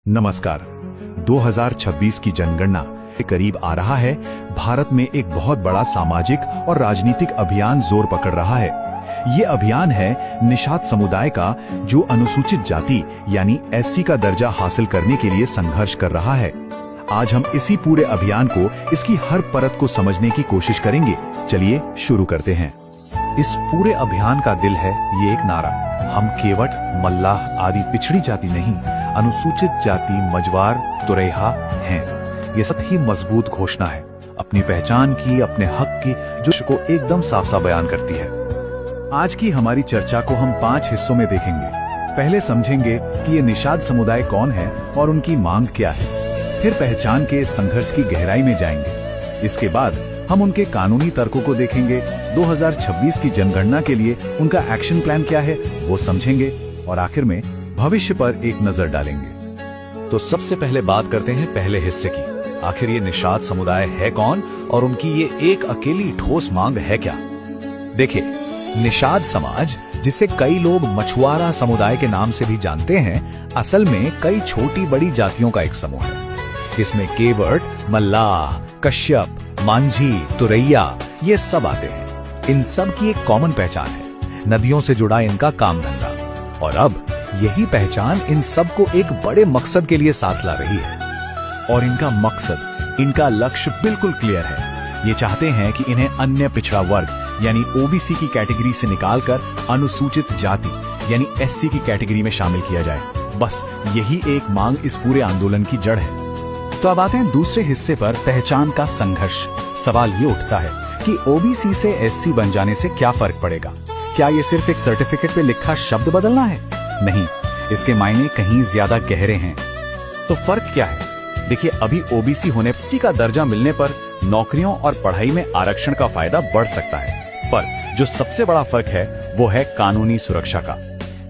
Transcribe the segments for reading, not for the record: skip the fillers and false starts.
नमस्कार। 2026 की जनगणना के करीब आ रहा है। भारत में एक बहुत बड़ा सामाजिक और राजनीतिक अभियान जोर पकड़ रहा है। ये अभियान है निषाद समुदाय का, जो अनुसूचित जाति यानी एससी का दर्जा हासिल करने के लिए संघर्ष कर रहा है। आज हम इसी पूरे अभियान को, इसकी हर परत को समझने की कोशिश करेंगे। चलिए शुरू करते हैं। इस पूरे अभियान का दिल है ये एक नारा, हम केवट, मल्लाह आदि पिछड़ी जाति नहीं, अनुसूचित जाति, मजवार, तुरैहा हैं। ये सत ही मजबूत घोषणा है, अपनी पहचान की, अपने हक की, जो को एकदम साफ साफ बयान करती है। आज की हमारी चर्चा को हम 5 हिस्सों में देखेंगे। पहले समझेंगे कि ये निषाद समुदाय कौन है और उनकी मांग क्या है। फिर पहचान के इस संघर्ष की गहराई में जाएंगे। इसके बाद हम उनके कानूनी तर्कों को देखेंगे। 2026 की जनगणना के लिए उनका एक्शन प्लान क्या है वो समझेंगे और आखिर में भविष्य पर एक नजर डालेंगे। तो सबसे पहले बात करते हैं पहले हिस्से की। आखिर ये निषाद समुदाय है कौन और उनकी ये एक अकेली ठोस मांग है क्या? देखिए, निषाद समाज, जिसे कई लोग मछुआरा समुदाय के नाम से भी जानते हैं, असल में कई छोटी बड़ी जातियों का एक समूह है। इसमें केवट, मल्लाह, कश्यप, मांझी, तुरैया ये सब आते हैं। इन सब की एक कॉमन पहचान है, नदियों से जुड़ा इनका काम धंधा। और अब यही पहचान इन सब को एक बड़े मकसद के लिए साथ ला रही है। और इनका मकसद, इनका लक्ष्य बिल्कुल क्लियर है। ये चाहते हैं कि इन्हें अन्य पिछड़ा वर्ग यानी ओबीसी की कैटेगरी से निकालकर अनुसूचित जाति यानी एससी की कैटेगरी में शामिल किया जाए। बस यही एक मांग इस पूरे आंदोलन की जड़ है। तो अब आते हैं दूसरे हिस्से पर, पहचान का संघर्ष। सवाल ये उठता है कि ओबीसी से एससी बन जाने से क्या फर्क पड़ेगा? क्या ये सिर्फ एक सर्टिफिकेट पे लिखा शब्द बदलना है? नहीं, इसके मायने कहीं ज्यादा गहरे हैं। तो फर्क क्या है? देखिए, अभी ओबीसी होने, एससी का दर्जा मिलने पर नौकरियों और पढ़ाई में आरक्षण का फायदा बढ़ सकता है। पर जो सबसे बड़ा फर्क है वो है कानूनी सुरक्षा का।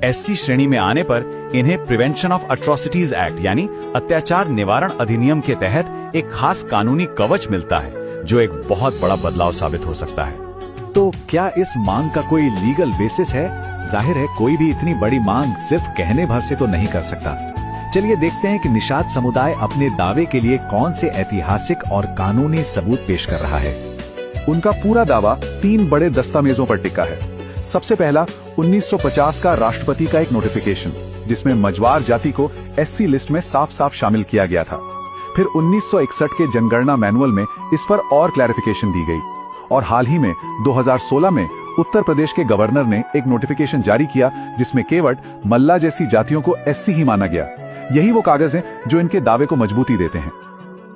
एससी श्रेणी में आने पर इन्हें प्रिवेंशन ऑफ अट्रॉसिटीज एक्ट यानी अत्याचार निवारण अधिनियम के तहत एक खास कानूनी कवच मिलता है, जो एक बहुत बड़ा बदलाव साबित हो सकता है। तो क्या इस मांग का कोई लीगल बेसिस है? जाहिर है, कोई भी इतनी बड़ी मांग सिर्फ कहने भर से तो नहीं कर सकता। चलिए देखते हैं कि निषाद समुदाय अपने दावे के लिए कौन से ऐतिहासिक और कानूनी सबूत पेश कर रहा है। उनका पूरा दावा 3 बड़े दस्तावेजों पर टिका है। सबसे पहला 1950 का राष्ट्रपति का एक नोटिफिकेशन, जिसमें मजवार जाति को एससी लिस्ट में साफ साफ शामिल किया गया था। फिर 1961 के जनगणना मैनुअल में इस पर और क्लैरिफिकेशन दी गई। और हाल ही में 2016 में उत्तर प्रदेश के गवर्नर ने एक नोटिफिकेशन जारी किया, जिसमें केवट, मल्ला जैसी जातियों को एससी ही माना गया। यही वो कागज हैं जो इनके दावे को मजबूती देते हैं।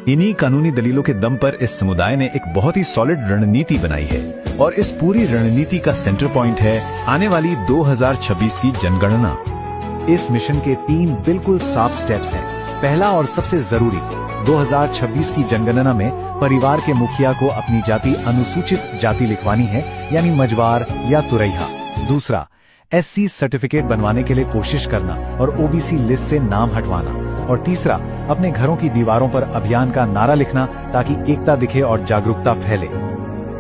इन्हीं कानूनी दलीलों के दम पर इस समुदाय ने एक बहुत ही सॉलिड रणनीति बनाई है। और इस पूरी रणनीति का सेंटर पॉइंट है आने वाली 2026 की जनगणना। इस मिशन के 3 बिल्कुल साफ स्टेप्स हैं। पहला और सबसे जरूरी, 2026 की जनगणना में परिवार के मुखिया को अपनी जाति अनुसूचित जाति लिखवानी है, यानी मजवार या तुरैहा। दूसरा, एससी सर्टिफिकेट बनवाने के लिए कोशिश करना और ओबीसी लिस्ट से नाम हटवाना। और तीसरा, अपने घरों की दीवारों पर अभियान का नारा लिखना, ताकि एकता दिखे और जागरूकता फैले।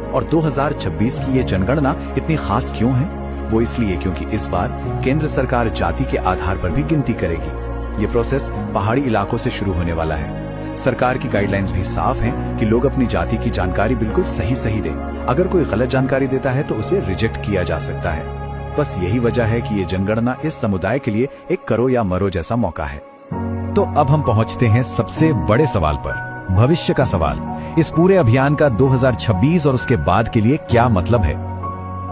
और 2026 की ये जनगणना इतनी खास क्यों है? वो इसलिए क्योंकि इस बार केंद्र सरकार जाति के आधार पर भी गिनती करेगी। ये प्रोसेस पहाड़ी इलाकों से शुरू होने वाला है। सरकार की गाइडलाइंस भी साफ हैं कि लोग अपनी जाति की जानकारी बिल्कुल सही दें। अगर कोई गलत जानकारी देता है तो उसे रिजेक्ट किया जा सकता है। बस यही वजह है कि ये जनगणना इस समुदाय के लिए एक करो या मरो जैसा मौका है। तो अब हम पहुंचते हैं सबसे बड़े सवाल पर, भविष्य का सवाल। इस पूरे अभियान का 2026 और उसके बाद के लिए क्या मतलब है?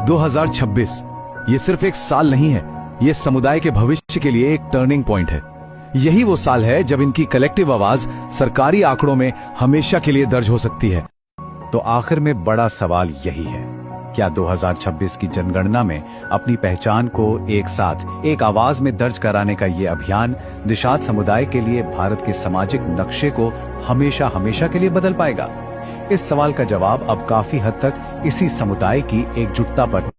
2026 ये सिर्फ एक साल नहीं है, ये समुदाय के भविष्य के लिए एक टर्निंग पॉइंट है। यही वो साल है जब इनकी कलेक्टिव आवाज सरकारी आंकड़ों में हमेशा के लिए दर्ज हो सकती है। तो आखिर में बड़ा सवाल यही है, क्या 2026 की जनगणना में अपनी पहचान को एक साथ एक आवाज में दर्ज कराने का ये अभियान निषाद समुदाय के लिए भारत के सामाजिक नक्शे को हमेशा हमेशा के लिए बदल पाएगा? इस सवाल का जवाब अब काफी हद तक इसी समुदाय की एकजुटता पर